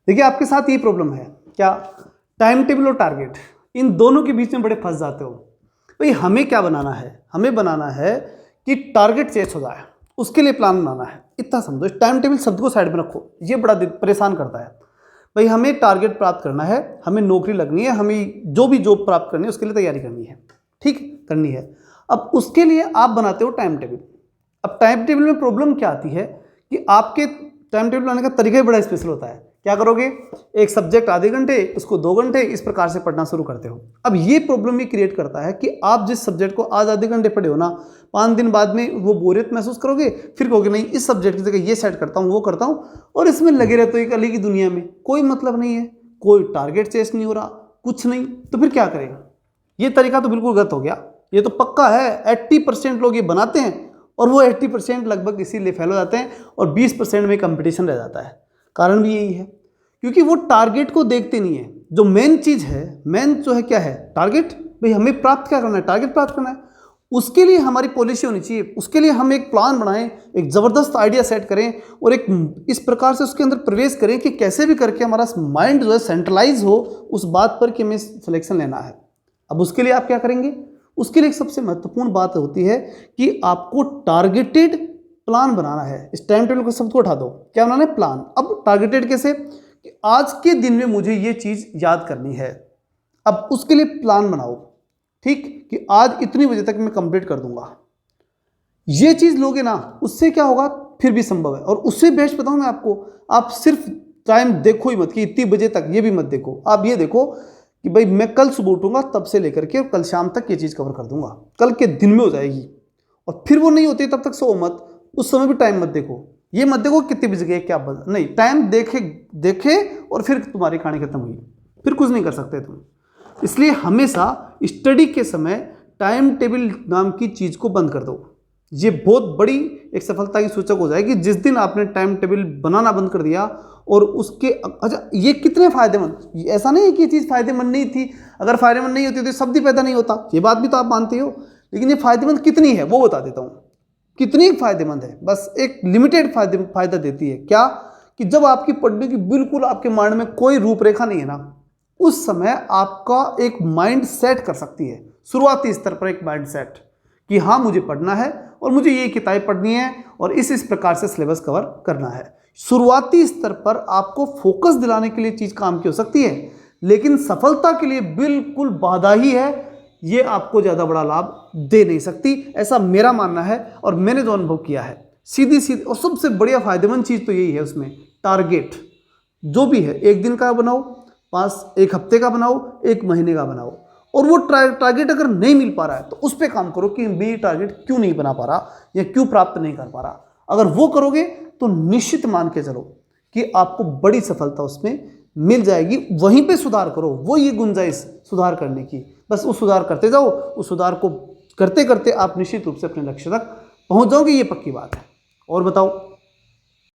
देखिए आपके साथ ये प्रॉब्लम है क्या, टाइम टेबल और टारगेट, इन दोनों के बीच में बड़े फंस जाते हो। भाई हमें क्या बनाना है, हमें बनाना है कि टारगेट चेस हो जाए, उसके लिए प्लान बनाना है। इतना समझो, टाइम टेबल शब्द को साइड में रखो, ये बड़ा परेशान करता है। भाई हमें टारगेट प्राप्त करना है, हमें नौकरी लगनी है, हमें जो भी जॉब प्राप्त करनी है उसके लिए तैयारी करनी है, ठीक करनी है। अब उसके लिए आप बनाते हो टाइम टेबल। अब टाइम टेबल में प्रॉब्लम क्या आती है कि आपके टाइम टेबल बनाने का तरीका ही बड़ा स्पेशल होता है। क्या करोगे, एक सब्जेक्ट आधे घंटे, उसको 2 घंटे, इस प्रकार से पढ़ना शुरू करते हो। अब ये प्रॉब्लम ये क्रिएट करता है कि आप जिस सब्जेक्ट को आज आधे घंटे पढ़े हो ना, 5 दिन बाद में वो बोरियत महसूस करोगे, फिर कहोगे नहीं इस सब्जेक्ट की जगह ये सेट करता हूँ, वो करता हूँ, और इसमें लगे रहते हो एक अलग ही दुनिया में, कोई मतलब नहीं है, कोई टारगेट चेस नहीं हो रहा, कुछ नहीं, तो फिर क्या करेगा। ये तरीका तो बिल्कुल गलत हो गया। ये तो पक्का है 80% लोग ये बनाते हैं और वो 80% लगभग इसीलिए फेल हो जाते हैं और 20% में कंपटीशन रह जाता है। कारण भी यही है क्योंकि वो टारगेट को देखते नहीं है। जो मेन चीज़ है, मेन जो है क्या है, टारगेट। भाई हमें प्राप्त क्या करना है, टारगेट प्राप्त करना है। उसके लिए हमारी पॉलिसी होनी चाहिए, उसके लिए हम एक प्लान बनाएं, एक ज़बरदस्त आइडिया सेट करें और एक इस प्रकार से उसके अंदर प्रवेश करें कि कैसे भी करके हमारा माइंड जो है सेंट्रलाइज हो उस बात पर कि हमें सिलेक्शन लेना है। अब उसके लिए आप क्या करेंगे, उसके लिए एक सबसे महत्वपूर्ण बात होती है कि आपको टारगेटेड प्लान बनाना है। इस टाइम टेबल को शब्द को उठा दो, क्या बनाना है, प्लान। अब टारगेटेड कैसे, कि आज के दिन में मुझे ये चीज़ याद करनी है। अब उसके लिए प्लान बनाओ, ठीक, कि आज इतनी बजे तक मैं कंप्लीट कर दूंगा। ये चीज़ लोगे ना, उससे क्या होगा, फिर भी संभव है। और उससे बेस्ट बताऊं मैं आपको, आप सिर्फ टाइम देखो ही मत कि इतनी बजे तक, ये भी मत देखो। आप ये देखो कि भाई मैं कल सुबह उठूंगा तब से लेकर के कल शाम तक ये चीज़ कवर कर दूंगा, कल के दिन में हो जाएगी। और फिर वो नहीं होती तब तक सो मत, उस समय भी टाइम मत देखो। ये मत देखो कितनी बज गई क्या बज, नहीं, टाइम देखे और फिर तुम्हारी कहानी खत्म हुई, फिर कुछ नहीं कर सकते तुम। इसलिए हमेशा स्टडी के समय टाइम टेबल नाम की चीज़ को बंद कर दो। ये बहुत बड़ी एक सफलता की सूचक हो जाएगी जिस दिन आपने टाइम टेबल बनाना बंद कर दिया। और उसके अच्छा, ये कितने फायदेमंद, ऐसा नहीं है कि ये चीज़ फायदेमंद नहीं थी। अगर फायदेमंद नहीं होती तो शब्द ही पैदा नहीं होता, ये बात भी तो आप मानते हो। लेकिन ये फायदेमंद कितनी है वो बता देता हूँ। कितनी फायदेमंद है, बस एक लिमिटेड फायदा देती है। क्या, कि जब आपकी पढ़ने की बिल्कुल आपके माइंड में कोई रूपरेखा नहीं है ना, उस समय आपका एक माइंड सेट कर सकती है, शुरुआती स्तर पर एक माइंड सेट, कि हाँ मुझे पढ़ना है और मुझे ये किताब पढ़नी है और इस प्रकार से सिलेबस कवर करना है। शुरुआती स्तर पर आपको फोकस दिलाने के लिए चीज़ काम की हो सकती है, लेकिन सफलता के लिए बिल्कुल बाधा ही है। ये आपको ज़्यादा बड़ा लाभ दे नहीं सकती, ऐसा मेरा मानना है और मैंने जो अनुभव किया है। सीधी और सबसे बढ़िया फायदेमंद चीज़ तो यही है उसमें, टारगेट जो भी है, 1 दिन का बनाओ, 1 हफ्ते का बनाओ, 1 महीने का बनाओ। और वो टारगेट अगर नहीं मिल पा रहा है तो उस पर काम करो कि मैं टारगेट क्यों नहीं बना पा रहा या क्यों प्राप्त नहीं कर पा रहा। अगर वो करोगे तो निश्चित मान के चलो कि आपको बड़ी सफलता उसमें मिल जाएगी। वहीं पे सुधार करो, वो ये गुंजाइश सुधार करने की, बस वो सुधार करते जाओ। उस सुधार को करते करते आप निश्चित रूप से अपने लक्ष्य तक पहुंच जाओगे, ये पक्की बात है। और बताओ।